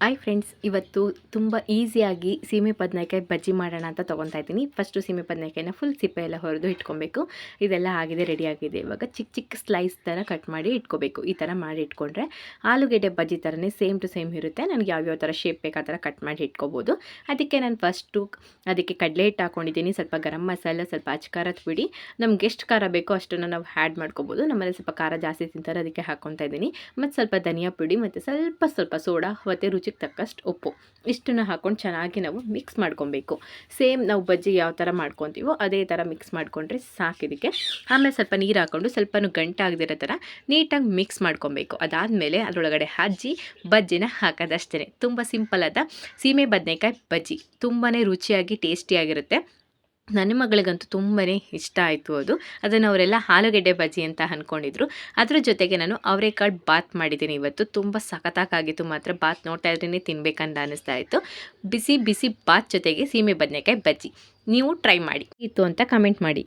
Hi friends, ಇವತ್ತು ತುಂಬ ಈಸಿಯಾಗಿ ಸೀಮೆ ಬದನೆಕಾಯಿ ಬಜ್ಜಿ ಮಾಡೋಣ ಅಂತ ತೊಗೊತಾ ಇದ್ದೀನಿ. ಫಸ್ಟು ಸೀಮೆ ಬದನೆಕಾಯಿನ ಫುಲ್ ಸಿಪ್ಪೆ ಎಲ್ಲ ಹೊರದು ಇಟ್ಕೊಬೇಕು. ಇದೆಲ್ಲ ಆಗಿದೆ, ರೆಡಿ ಆಗಿದೆ. ಇವಾಗ ಚಿಕ್ಕ ಚಿಕ್ಕ ಸ್ಲೈಸ್ ಥರ ಕಟ್ ಮಾಡಿ ಇಟ್ಕೋಬೇಕು. ಈ ಥರ ಮಾಡಿ ಇಟ್ಕೊಂಡ್ರೆ ಆಲೂಗೆಡ್ಡೆ ಬಜ್ಜಿ ಥರನೇ ಸೇಮ್ ಟು ಸೇಮ್ ಇರುತ್ತೆ. ನನಗೆ ಯಾವ್ಯಾವ ಥರ ಶೇಪ್ ಬೇಕು ಆ ಥರ ಕಟ್ ಮಾಡಿ ಇಟ್ಕೋಬೋದು. ಅದಕ್ಕೆ ನಾನು ಫಸ್ಟು ಅದಕ್ಕೆ ಕಡಲೆ ಹಿಟ್ಟು ಹಾಕ್ಕೊಂಡಿದ್ದೀನಿ, ಸ್ವಲ್ಪ ಗರಂ ಮಸಾಲ, ಸ್ವಲ್ಪ ಅಚ್ಕಾರದ ಪುಡಿ. ನಮ್ಗೆ ಎಷ್ಟು ಖಾರ ಬೇಕೋ ಅಷ್ಟನ್ನು ನಾವು ಆ್ಯಡ್ ಮಾಡ್ಕೋಬೋದು. ನಮ್ಮಲ್ಲಿ ಸ್ವಲ್ಪ ಖಾರ ಜಾಸ್ತಿ ತಿಂತಾರೆ, ಅದಕ್ಕೆ ಹಾಕ್ಕೊತಾ ಇದ್ದೀನಿ. ಮತ್ತು ಸ್ವಲ್ಪ ಧನಿಯಾ ಪುಡಿ ಮತ್ತು ಸ್ವಲ್ಪ ಸೋಡಾ ಮತ್ತು ರುಚಿಗೆ ತಕ್ಕಷ್ಟು ಉಪ್ಪು, ಇಷ್ಟನ್ನು ಹಾಕ್ಕೊಂಡು ಚೆನ್ನಾಗಿ ನಾವು ಮಿಕ್ಸ್ ಮಾಡ್ಕೊಬೇಕು. ಸೇಮ್ ನಾವು ಬಜ್ಜಿ ಯಾವ ಥರ ಮಾಡ್ಕೊತೀವೋ ಅದೇ ಥರ ಮಿಕ್ಸ್ ಮಾಡಿಕೊಂಡ್ರೆ ಸಾಕಿದಕ್ಕೆ. ಆಮೇಲೆ ಸ್ವಲ್ಪ ನೀರು ಹಾಕ್ಕೊಂಡು ಸ್ವಲ್ಪನೂ ಗಂಟಾಗದಿರೋ ಥರ ನೀಟಾಗಿ ಮಿಕ್ಸ್ ಮಾಡ್ಕೊಬೇಕು. ಅದಾದಮೇಲೆ ಅದರೊಳಗಡೆ ಹಜ್ಜಿ ಬಜ್ಜಿನ ಹಾಕೋದಷ್ಟೇ. ತುಂಬ ಸಿಂಪಲ್ಲಾದ ಸೀಮೆ ಬದನೆಕಾಯಿ ಬಜ್ಜಿ, ತುಂಬಾ ರುಚಿಯಾಗಿ ಟೇಸ್ಟಿಯಾಗಿರುತ್ತೆ. ನನ್ನ ಮಗಳಿಗಂತೂ ತುಂಬಾ ಇಷ್ಟ ಆಯಿತು ಅದನ್ನು ಅವರೆಲ್ಲ ಆಲೂಗೆಡ್ಡೆ ಬಜ್ಜಿ ಅಂತ ಅಂದ್ಕೊಂಡಿದ್ರು. ಅದ್ರ ಜೊತೆಗೆ ನಾನು ಅವರೆಕಾಳು ಬಾತ್ ಮಾಡಿದ್ದೀನಿ ಇವತ್ತು. ತುಂಬ ಸಖತ್ತಾಗಿತ್ತು ಮಾತ್ರ. ಬಾತ್ ನೋಡ್ತಾ ಇದ್ರೇ ತಿನ್ಬೇಕಂತ ಅನ್ನಿಸ್ತಾ ಇತ್ತು. ಬಿಸಿ ಬಿಸಿ ಬಾತ್ ಜೊತೆಗೆ ಸೀಮೆ ಬದನೆಕಾಯಿ ಬಜ್ಜಿ ನೀವು ಟ್ರೈ ಮಾಡಿ ಇತ್ತು ಅಂತ ಕಮೆಂಟ್ ಮಾಡಿ.